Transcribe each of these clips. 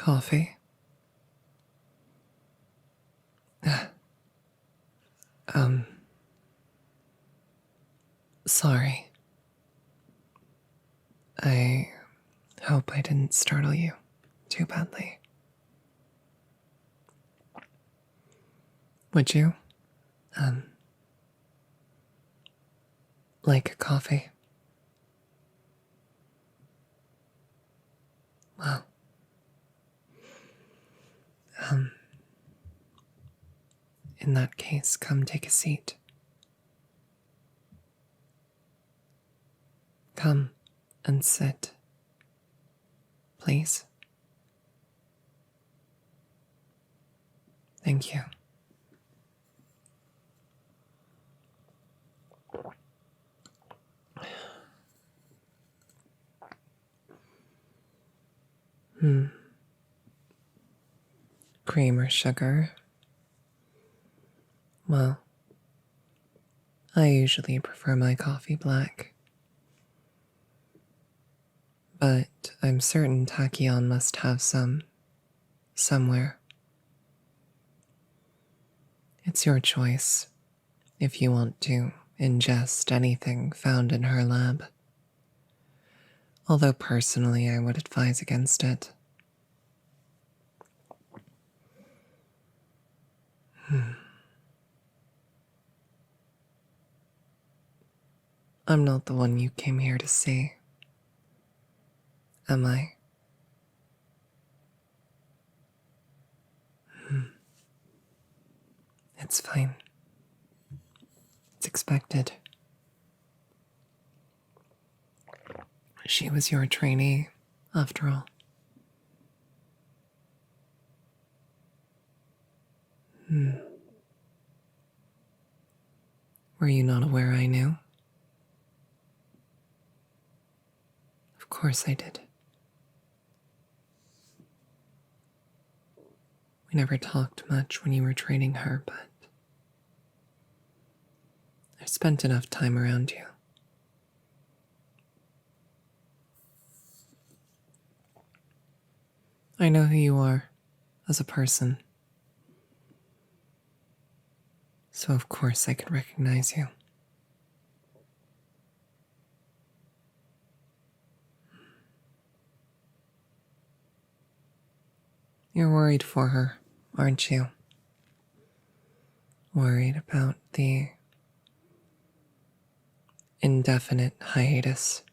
Coffee? Sorry. I hope I didn't startle you too badly. Would you, like a coffee? Well, in that case, come take a seat. Come and sit, please. Thank you. Cream or sugar? Well, I usually prefer my coffee black. But I'm certain Tachyon must have some somewhere. It's your choice if you want to ingest anything found in her lab. Although personally I would advise against it. I'm not the one you came here to see. Am I? It's fine. It's expected. She was your trainee, after all. Were you not aware I knew? Of course I did. We never talked much when you were training her, but I've spent enough time around you. I know who you are as a person, so of course I could recognize you. You're worried for her, aren't you? Worried about the indefinite hiatus.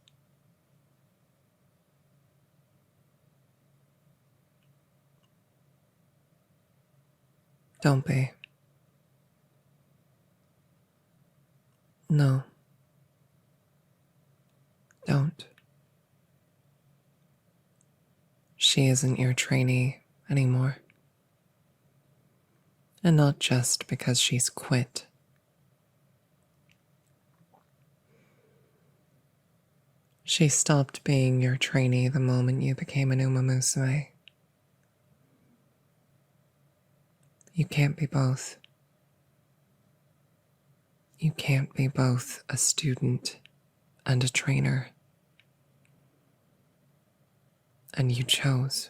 Don't be. No. Don't. She isn't your trainee anymore. And not just because she's quit. She stopped being your trainee the moment you became an umamusume. You can't be both. You can't be both a student and a trainer. And you chose.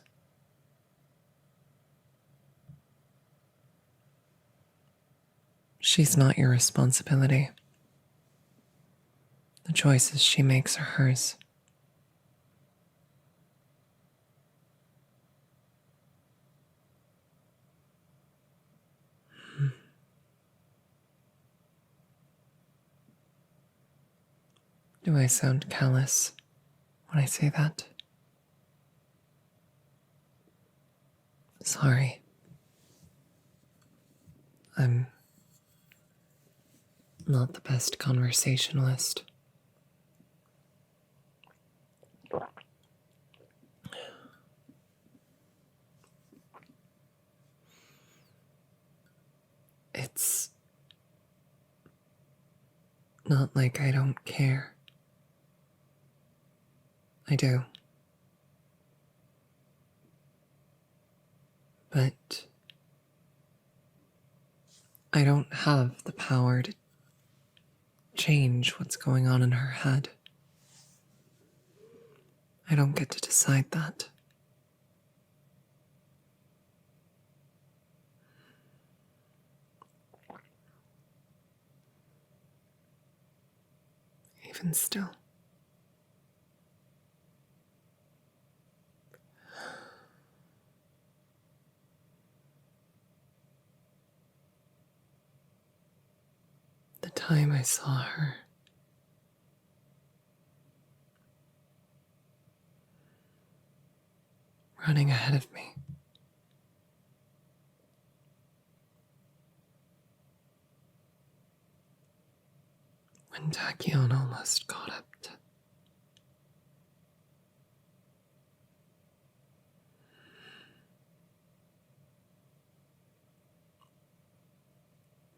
She's not your responsibility. The choices she makes are hers. Do I sound callous when I say that? Sorry. I'm not the best conversationalist. It's not like I don't care. I do. But I don't have the power to change what's going on in her head. I don't get to decide that. even still. The time I saw her, running ahead of me, when Tachyon almost caught up to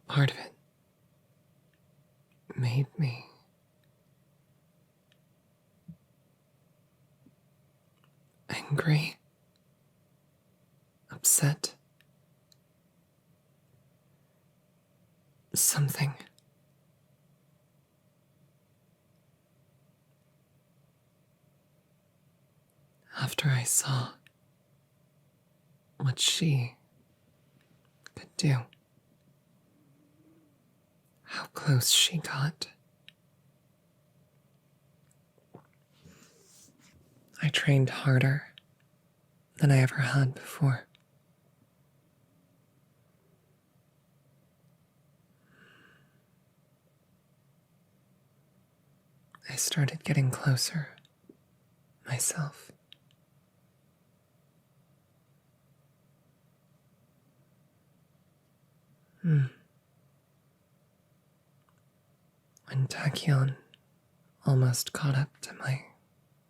part of it made me angry, upset, something. After I saw what she could do, how close she got, I trained harder than I ever had before. I started getting closer myself. When Tachyon almost caught up to my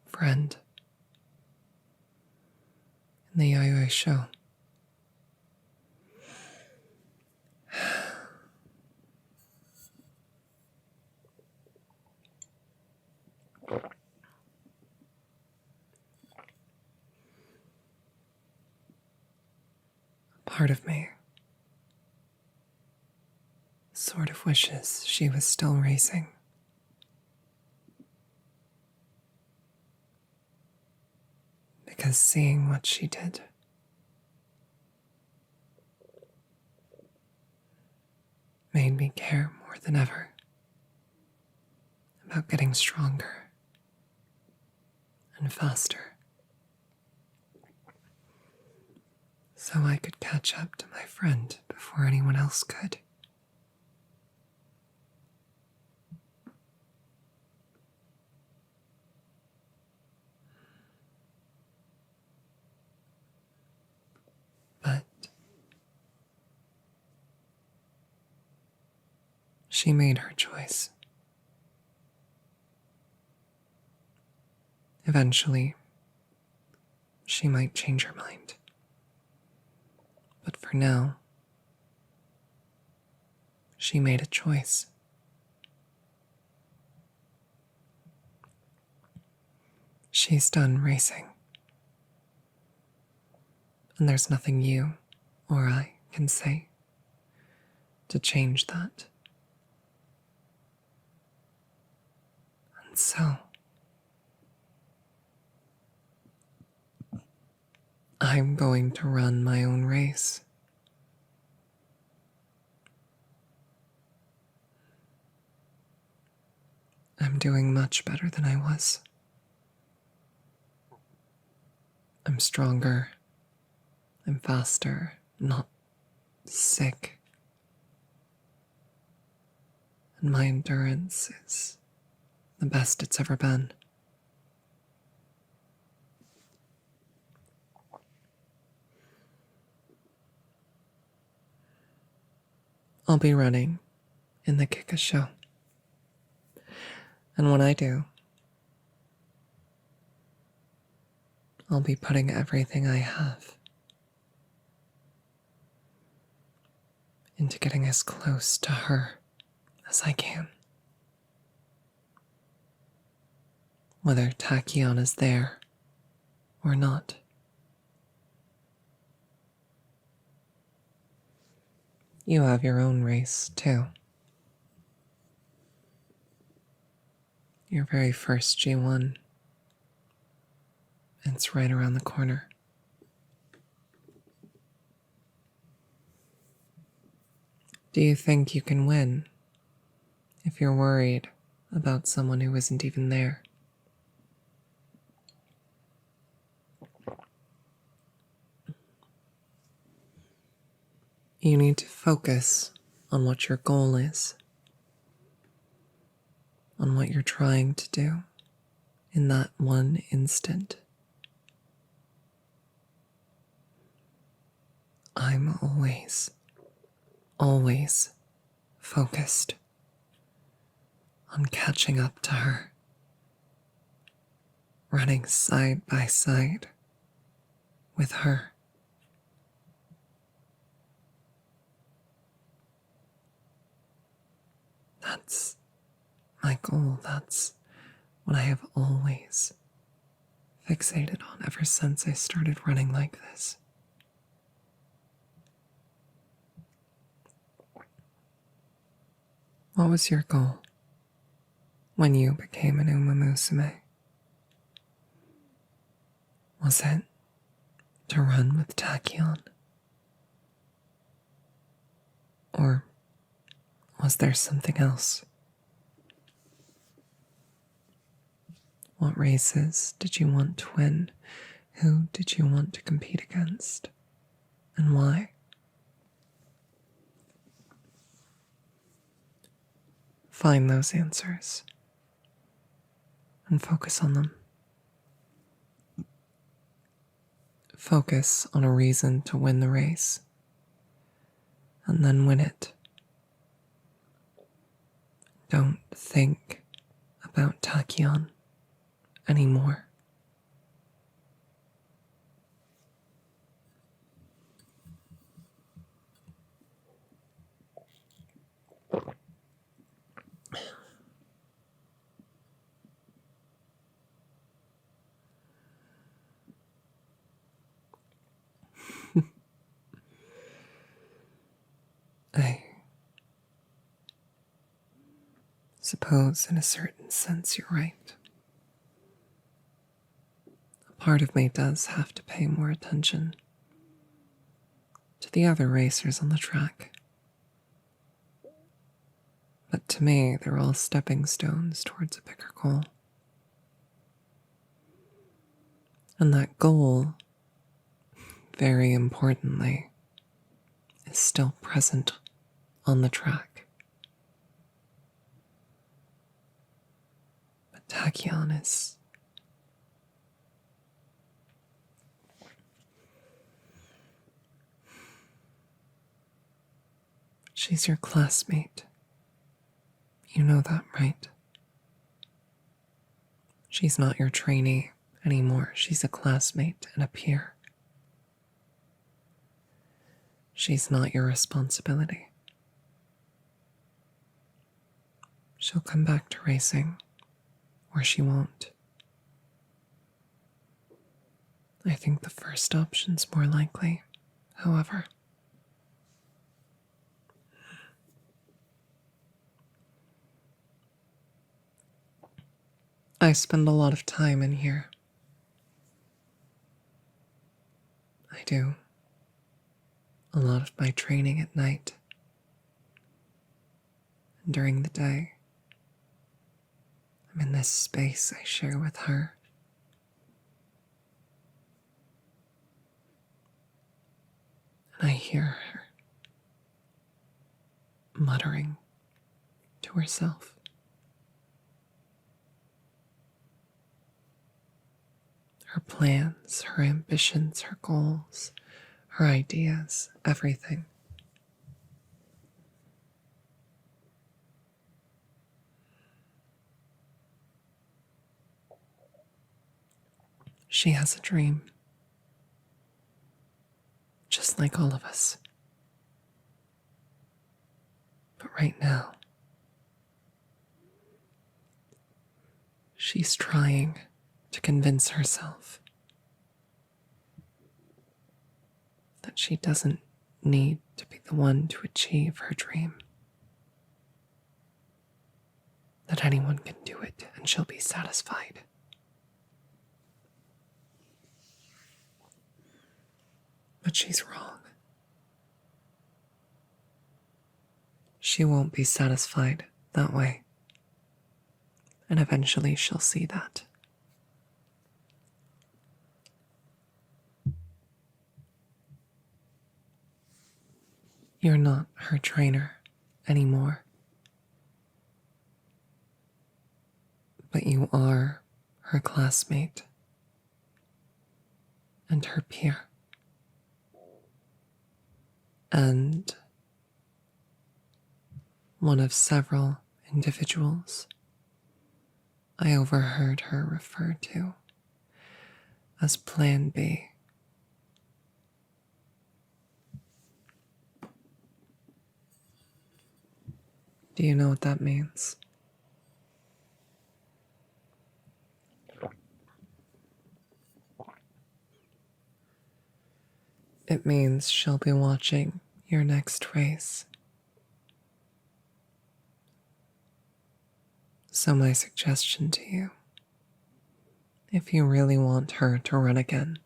friend in the Yayoi show, part of me sort of wishes she was still racing. Because seeing what she did made me care more than ever about getting stronger and faster, so I could catch up to my friend before anyone else could. But she made her choice. Eventually, she might change her mind. But for now, she made a choice. She's done racing. And there's nothing you or I can say to change that. And so, I'm going to run my own race. I'm doing much better than I was. I'm stronger. I'm faster, not sick. And my endurance is the best it's ever been. I'll be running in the Kika show. And when I do, I'll be putting everything I have into getting as close to her as I can. Whether Tachyon is there or not. You have your own race, too. Your very first G1. It's right around the corner. Do you think you can win if you're worried about someone who isn't even there. You need to focus on what your goal is, on what you're trying to do in that one instant. I'm always focused on catching up to her, running side by side with her. That's my goal. That's what I have always fixated on ever since I started running like this. What was your goal when you became an umamusume? Was it to run with Tachyon? Or was there something else? What races did you want to win? Who did you want to compete against? And why? Find those answers and focus on them. Focus on a reason to win the race and then win it. Don't think about Tachyon anymore. I suppose in a certain sense you're right. A part of me does have to pay more attention to the other racers on the track. But to me, they're all stepping stones towards a bigger goal. And that goal, very importantly, is still present on the track. But Tachyon is... she's your classmate. You know that, right? She's not your trainee anymore. She's a classmate and a peer. She's not your responsibility. She'll come back to racing, or she won't. I think the first option's more likely, however. I spend a lot of time in here. I do. A lot of my training at night. And during the day, I'm in this space I share with her. And I hear her muttering to herself. Her plans, her ambitions, her goals, her ideas, everything. She has a dream, just like all of us. But right now, she's trying to convince herself that she doesn't need to be the one to achieve her dream. That anyone can do it and she'll be satisfied. But she's wrong. She won't be satisfied that way. and eventually she'll see that. You're not her trainer anymore, but you are her classmate and her peer. And one of several individuals I overheard her refer to as Plan B. Do you know what that means? It means she'll be watching your next race. So my suggestion to you, if you really want her to run again,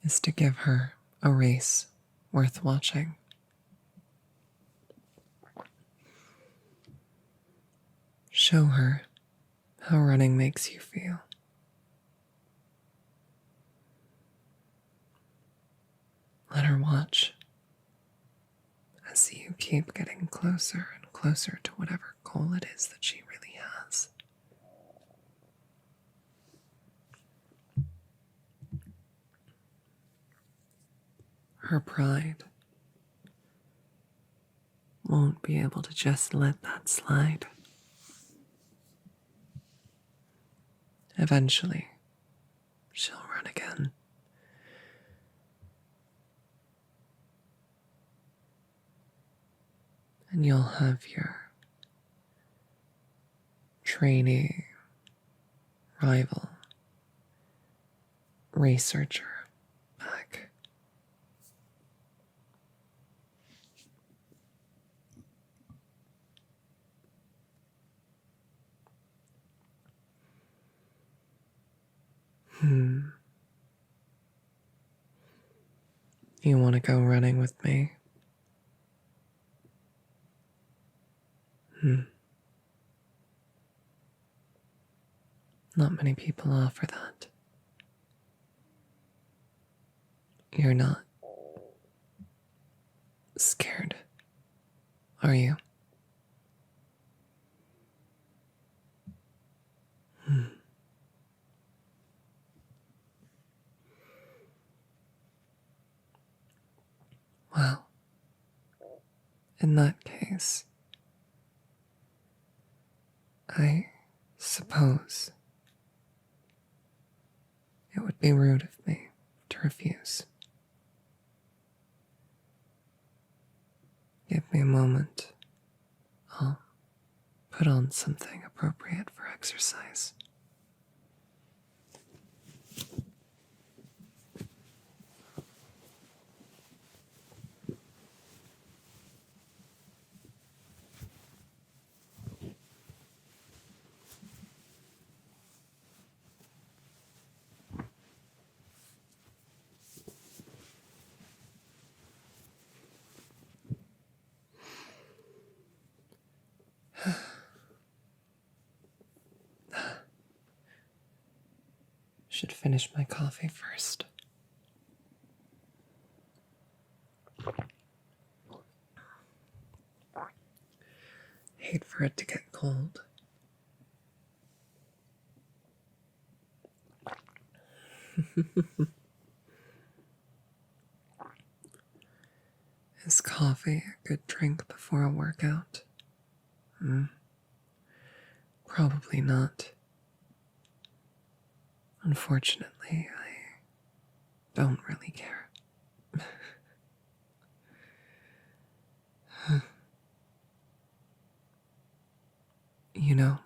is to give her a race worth watching. Show her how running makes you feel. Let her watch as you keep getting closer and closer to whatever goal it is that she really has. Her pride won't be able to just let that slide. Eventually, she'll run again. And you'll have your trainee, rival, researcher back. You want to go running with me? Not many people offer that. You're not scared, are you? Well, in that case, I suppose it would be rude of me to refuse. Give me a moment. I'll put on something appropriate for exercise. Should finish my coffee first. Hate for it to get cold. Is coffee a good drink before a workout? Probably not. Unfortunately, I don't really care. You know,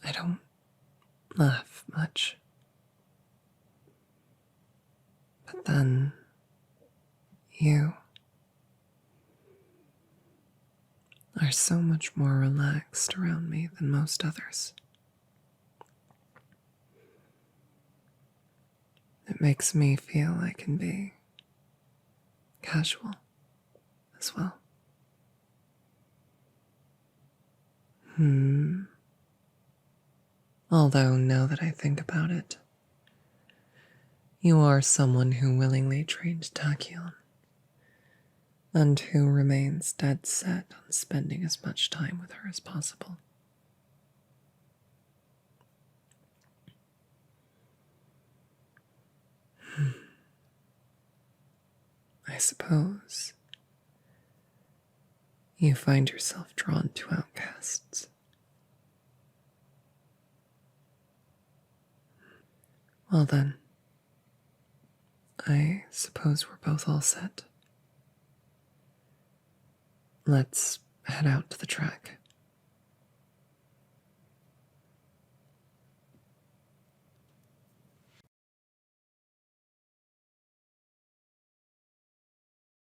I don't laugh much. But then, you are so much more relaxed around me than most others. It makes me feel I can be casual as well. Although, now that I think about it, you are someone who willingly trained Tachyon, and who remains dead set on spending as much time with her as possible. I suppose you find yourself drawn to outcasts. Well then, I suppose we're both all set. Let's head out to the track.